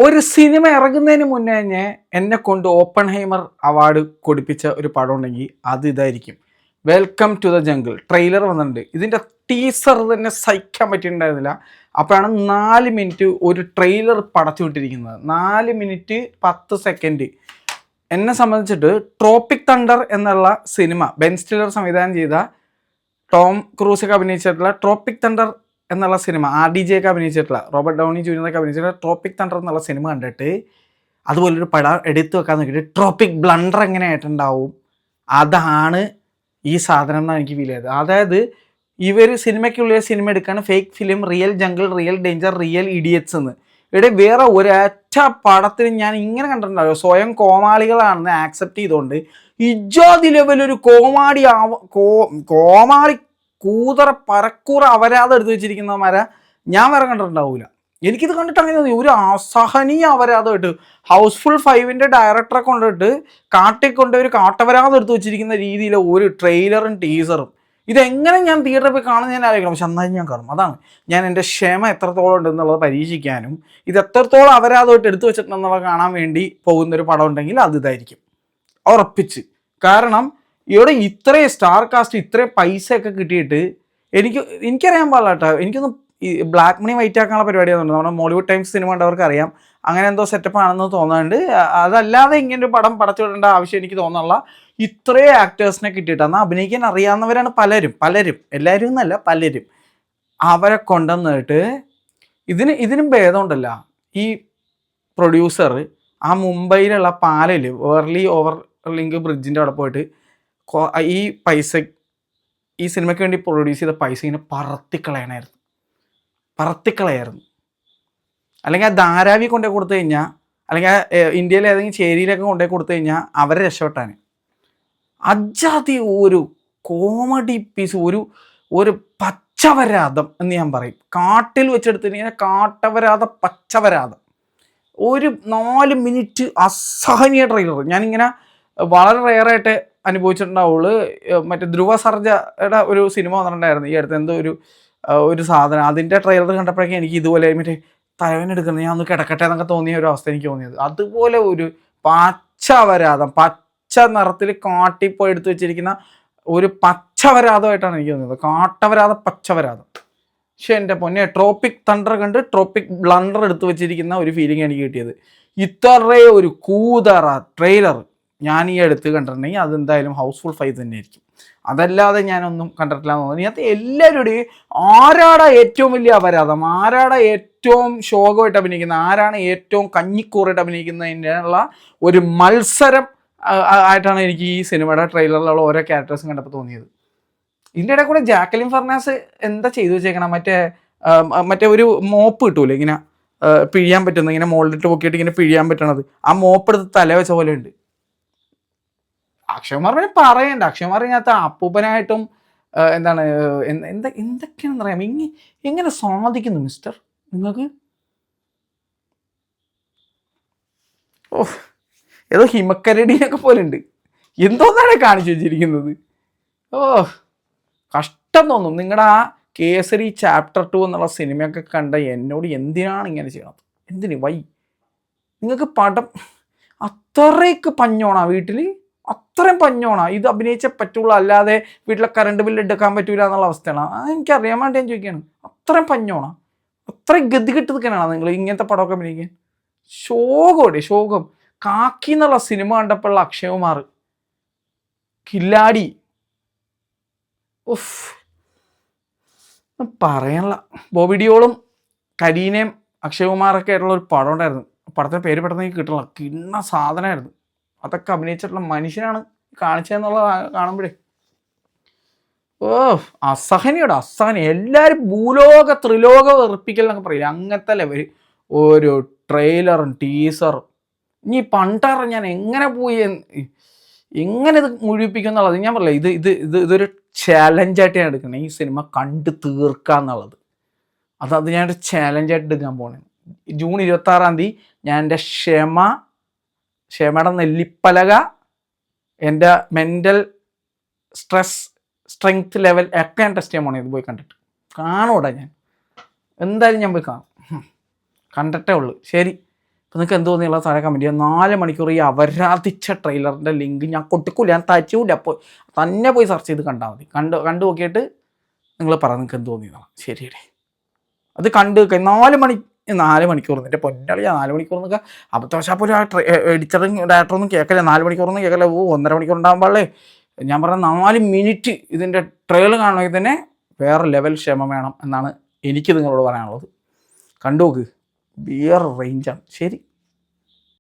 ഒരു സിനിമ ഇറങ്ങുന്നതിന് മുന്നേ തന്നെ എന്നെ കൊണ്ട് ഓപ്പൺഹൈമർ അവാർഡ് കൊടുപ്പിച്ച ഒരു പടം ഉണ്ടെങ്കിൽ അത് ഇതായിരിക്കും. Welcome to the jungle. Trailer വന്നിട്ടുണ്ട്. ഇതിൻ്റെ ടീസർ തന്നെ സഹിക്കാൻ പറ്റിയിട്ടുണ്ടായിരുന്നില്ല. അപ്പോഴാണ് 4 മിനിറ്റ് ഒരു ട്രെയിലർ പടച്ചു വിട്ടിരിക്കുന്നത്. 4 മിനിറ്റ് 10 സെക്കൻഡ്. എന്നെ സംബന്ധിച്ചിട്ട് ട്രോപ്പിക് തണ്ടർ എന്നുള്ള സിനിമ ബെൻ സ്റ്റില്ലർ സംവിധാനം ചെയ്ത, ടോം ക്രൂസൊക്കെ അഭിനയിച്ചിട്ടുള്ള ട്രോപ്പിക് തണ്ടർ എന്നുള്ള സിനിമ, RDJ ഒക്കെ അഭിനയിച്ചിട്ടുള്ള, റോബർട്ട് ഡൗണി ജൂനിയറൊക്കെ അഭിനയിച്ചിട്ടുള്ള ട്രോപ്പിക് തണ്ടർ എന്നുള്ള സിനിമ കണ്ടിട്ട് അതുപോലൊരു പടം എടുത്തു വെക്കാൻ നോക്കിയിട്ട് ട്രോപ്പിക് ബ്ലണ്ടർ എങ്ങനെ ആയിട്ടുണ്ടാവും, അതാണ് ഈ സാധനം എന്നാണ് എനിക്ക് ഫീൽ ചെയ്തത്. അതായത് ഇവർ സിനിമയ്ക്കുള്ളിൽ സിനിമ എടുക്കുകയാണ്, fake film, real jungle, real danger, real idiots എന്ന്. ഇവിടെ വേറെ ഒരൊറ്റ പടത്തിന് ഞാൻ ഇങ്ങനെ കണ്ടിട്ടുണ്ടാവും. സ്വയം കോമാളികളാണെന്ന് ആക്സെപ്റ്റ് ചെയ്തുകൊണ്ട് ഇജാതി ലെവലൊരു കോമാളി കൂതറ പരക്കൂറ അവരാതെ എടുത്തു വെച്ചിരിക്കുന്നവന്മാരെ ഞാൻ വേറെ കണ്ടിട്ടുണ്ടാവില്ല. എനിക്കിത് കണ്ടിട്ട് അങ്ങനെ തോന്നി, ഒരു അസഹനീയ അവരാധമായിട്ട്. ഹൗസ്ഫുൾ 5ന്റെ ഡയറക്ടറെ കൊണ്ടിട്ട് കാട്ടിക്കൊണ്ട് ഒരു കാട്ടവരാതെ എടുത്തു വെച്ചിരിക്കുന്ന രീതിയിൽ ഒരു ട്രെയിലറും ടീസറും. ഇതെങ്ങനെ ഞാൻ തിയേറ്ററിൽ പോയി കാണുന്നത് ഞാൻ ആലോചിക്കണം. പക്ഷെ എന്നാലും ഞാൻ കാണും. അതാണ് ഞാൻ എൻ്റെ ക്ഷമ എത്രത്തോളം ഉണ്ടെന്നുള്ളത് പരീക്ഷിക്കാനും ഇത് എത്രത്തോളം അവരാധമായിട്ട് എടുത്തു വെച്ചിട്ടുണ്ടെന്നുള്ളത് കാണാൻ വേണ്ടി പോകുന്നൊരു പടം ഉണ്ടെങ്കിൽ അത് ഇതായിരിക്കും ഉറപ്പിച്ച്. കാരണം ഇവിടെ ഇത്രയും സ്റ്റാർ കാസ്റ്റ്, ഇത്രയും പൈസയൊക്കെ കിട്ടിയിട്ട് എനിക്കറിയാൻ പാടില്ല കേട്ടോ. എനിക്കൊന്നും ഈ ബ്ലാക്ക് മണി വൈറ്റ് ആക്കാനുള്ള പരിപാടിയൊന്നുണ്ട്. നമ്മുടെ മോളിവുഡ് ടൈംസ് സിനിമ കണ്ടവർക്ക് അറിയാം. അങ്ങനെ എന്തോ സെറ്റപ്പ് ആണെന്ന് തോന്നുന്നുണ്ട്. അതല്ലാതെ ഇങ്ങനെ ഒരു പടം പടച്ചു വിടേണ്ട ആവശ്യം എനിക്ക് തോന്നുന്നില്ല. ഇത്രയും ആക്ടേഴ്സിനെ കിട്ടിയിട്ട്, എന്നാൽ അഭിനയിക്കാൻ അറിയാവുന്നവരാണ് പലരും, എല്ലാവരും എന്നല്ല പലരും. അവരെ കൊണ്ടുവന്നിട്ട് ഇതിനും ഭേദമുണ്ടല്ല. ഈ പ്രൊഡ്യൂസർ ആ മുംബൈയിലുള്ള പാലയിൽ വേർലി ഓവർ ലിങ്ക് ബ്രിഡ്ജിൻ്റെ അവിടെ പോയിട്ട് ഈ പൈസ, ഈ സിനിമയ്ക്ക് വേണ്ടി പ്രൊഡ്യൂസ് ചെയ്ത പൈസ ഇങ്ങനെ പറത്തിക്കളയായിരുന്നു. അല്ലെങ്കിൽ ആ ധാരാവി കൊണ്ടുപോയി കൊടുത്തു കഴിഞ്ഞാൽ, അല്ലെങ്കിൽ ഇന്ത്യയിലെ ഏതെങ്കിലും ചേരിയിലൊക്കെ കൊണ്ടുപോയി കൊടുത്തു കഴിഞ്ഞാൽ അവരെ രക്ഷപ്പെട്ടാണ്. അജാതി ഒരു കോമഡി പീസ്, ഒരു പച്ചവരാതം എന്ന് ഞാൻ പറയും. കാട്ടിൽ വെച്ചെടുത്തിങ്ങനെ കാട്ടവരാതം, പച്ചവരാതം. ഒരു 4 മിനിറ്റ് അസഹനീയ ട്രെയിലർ ഞാനിങ്ങനെ വളരെ റെയറായിട്ട് അനുഭവിച്ചിട്ടുണ്ടാവുള്ളൂ. മറ്റേ ധ്രുവ സർജയുടെ ഒരു സിനിമ വന്നിട്ടുണ്ടായിരുന്നു ഈ അടുത്ത്, എന്തോ ഒരു സാധനം. അതിൻ്റെ ട്രെയിലർ കണ്ടപ്പോഴേക്കും എനിക്ക് ഇതുപോലെ മറ്റേ തലവേനെടുക്കുന്നത്, ഞാൻ ഒന്ന് കിടക്കട്ടെ എന്നൊക്കെ തോന്നിയ ഒരു അവസ്ഥ എനിക്ക് തോന്നിയത്. അതുപോലെ ഒരു പച്ചവരാതം, പച്ച നിറത്തിൽ കാട്ടിപ്പോയി എടുത്തു വെച്ചിരിക്കുന്ന ഒരു പച്ചവരാതമായിട്ടാണ് എനിക്ക് തോന്നിയത്. കാട്ടവരാതം, പച്ചവരാതം. പക്ഷെ എൻ്റെ പൊന്നെ, ട്രോപ്പിക് തണ്ടർ കണ്ട് ട്രോപ്പിക് ബ്ലണ്ടർ എടുത്തു വെച്ചിരിക്കുന്ന ഒരു ഫീലിംഗ് എനിക്ക് കിട്ടിയത്. ഇത്രേ ഒരു കൂതറ ട്രെയിലർ ഞാൻ ഈ അടുത്ത് കണ്ടിട്ടുണ്ടെങ്കിൽ അതെന്തായാലും ഹൗസ്ഫുൾ 5 തന്നെ ആയിരിക്കും. അതല്ലാതെ ഞാനൊന്നും കണ്ടിട്ടില്ല എന്ന് തോന്നുന്നു. ഇതിനകത്ത് എല്ലാവരുടെയും ആരാടാ ഏറ്റവും വലിയ അപരാധം, ആരാടാ ഏറ്റവും ശോകമായിട്ട് അഭിനയിക്കുന്നത്, ആരാണ് ഏറ്റവും കഞ്ഞിക്കൂറായിട്ട് അഭിനയിക്കുന്നതിനുള്ള ഒരു മത്സരം ആയിട്ടാണ് എനിക്ക് ഈ സിനിമയുടെ ട്രെയിലറിലുള്ള ഓരോ ക്യാരക്ടേഴ്സും കണ്ടപ്പോൾ തോന്നിയത്. ഇതിൻ്റെ ഇടയിൽ കൂടെ ജാക്കലിൻ ഫെർണാസ് എന്താ ചെയ്തു വെച്ചേക്കണം, മറ്റേ ഒരു മോപ്പ് കിട്ടൂലേ ഇങ്ങനെ പിഴിയാൻ പറ്റുന്നത്, ഇങ്ങനെ മോളിലിട്ട് പൊക്കിയിട്ട് ഇങ്ങനെ പിഴിയാൻ പറ്റണത്, ആ മോപ്പ് എടുത്ത് തല വെച്ച പോലെ ഉണ്ട്. അക്ഷയകുമാറിനെ പറയണ്ട. അക്ഷയകുമാറിനകത്ത് അപ്പൂപ്പനായിട്ടും എന്തൊക്കെയാണെന്ന് അറിയാം. എങ്ങനെ സാധിക്കുന്നു മിസ്റ്റർ നിങ്ങൾക്ക്? ഏതോ ഹിമക്കരടിയൊക്കെ പോലെ ഉണ്ട്. എന്തോന്നാണ് കാണിച്ചു വെച്ചിരിക്കുന്നത്. കഷ്ടം തോന്നും. നിങ്ങളുടെ ആ കേസരി ചാപ്റ്റർ 2 എന്നുള്ള സിനിമയൊക്കെ കണ്ട എന്നോട് എന്തിനാണ് ഇങ്ങനെ ചെയ്യണത്? എന്തിന് നിങ്ങൾക്ക് പടം അത്രയ്ക്ക് പഞ്ഞോണാ വീട്ടിൽ? അത്രയും പഞ്ഞോണാ? ഇത് അഭിനയിച്ചേ പറ്റുള്ളൂ, അല്ലാതെ വീട്ടിലെ കറണ്ട് ബില്ല് എടുക്കാൻ പറ്റൂല എന്നുള്ള അവസ്ഥയാണ്. അതെനിക്കറിയാൻ വേണ്ടി ഞാൻ ചോദിക്കുകയാണ്. അത്രയും പഞ്ഞോണാ, അത്രയും ഗതികെട്ട് നിൽക്കാനാണോ നിങ്ങൾ ഇങ്ങനത്തെ പടമൊക്കെ അഭിനയിക്കാൻ? ശോകം. കാക്കി എന്നുള്ള സിനിമ കണ്ടപ്പോഴുള്ള അക്ഷയകുമാർ കില്ലാടി, പറയാനുള്ള. ബോബി ഡിയോളും കരീനയും അക്ഷയകുമാറൊക്കെ ആയിട്ടുള്ള ഒരു പടം ഉണ്ടായിരുന്നു. പടത്തിൻ്റെ പേര് പെട്ടെന്ന് കിട്ടണില്ല. കിണ്ണ സാധനമായിരുന്നു. അതൊക്കെ അഭിനയിച്ചിട്ടുള്ള മനുഷ്യനാണ് കാണിച്ചതെന്നുള്ളത് കാണുമ്പോഴേ അസഹനം. എല്ലാവരും ഭൂലോക ത്രിലോക വെറുപ്പിക്കൽ എന്നൊക്കെ പറയില്ല, അങ്ങനത്തെ ലെവൽ ഒരു ട്രെയിലറും ടീസറും. ഇനി പണ്ടറ ഞാൻ എങ്ങനെ പോയി എങ്ങനെ ഇത് മുഴുവിപ്പിക്കും എന്നുള്ളത് ഞാൻ പറയില്ല. ഇതൊരു ചാലഞ്ചായിട്ട് ഞാൻ എടുക്കണം, ഈ സിനിമ കണ്ടു തീർക്കുക എന്നുള്ളത്. അത് ഞാനൊരു ചാലഞ്ചായിട്ട് എടുക്കാൻ പോണേ. ജൂൺ 26-ാം തീയതി ഞാൻ എൻ്റെ ക്ഷമയുടെ നെല്ലിപ്പലക, എൻ്റെ മെൻ്റൽ സ്ട്രെങ്ത് ലെവൽ ഒക്കെ ഞാൻ ടെസ്റ്റ് ചെയ്യാൻ പോണേ. ഇത് പോയി കണ്ടിട്ട് കാണൂടാ. ഞാൻ എന്തായാലും ഞാൻ പോയി കാണും, കണ്ടിട്ടേ ഉള്ളൂ. ശരി, അപ്പോൾ നിങ്ങൾക്ക് എന്ത് തോന്നിയുള്ള താഴെ കമൻറ്റ് ചെയ്യുക. 4 മണിക്കൂർ ഈ അവരാധിച്ച ട്രെയിലറിൻ്റെ ലിങ്ക് ഞാൻ കൊടുക്കൂല, ഞാൻ തയ്ച്ചില്ല. അപ്പോൾ തന്നെ പോയി സെർച്ച് ചെയ്ത് കണ്ടാൽ മതി. കണ്ടു നോക്കിയിട്ട് നിങ്ങൾ പറ നിങ്ങൾക്ക് എന്ത് തോന്നിയതാണ്. ശരിയല്ലേ? അത് കണ്ട് 4 മണിക്കൂർ എൻ്റെ പൊന്നളിയ 4 മണിക്കൂർ എന്നൊക്കെ അബദ്ധവശാപ്പോൾ ഒരു എഡിറ്ററും ഡയറക്ടറൊന്നും കേൾക്കില്ല. 4 മണിക്കൂറൊന്നും കേൾക്കില്ല. 1.5 മണിക്കൂർ ഉണ്ടാകുമ്പോഴേ ഞാൻ പറഞ്ഞ 4 മിനിറ്റ് ഇതിൻ്റെ ട്രെയിലർ കാണണമെങ്കിൽ തന്നെ വേറെ ലെവൽ ക്ഷമ വേണം എന്നാണ് എനിക്ക് നിങ്ങളോട് പറയാനുള്ളത്. കണ്ടു നോക്ക്, വേറെ റേഞ്ചാണ്. ശരി.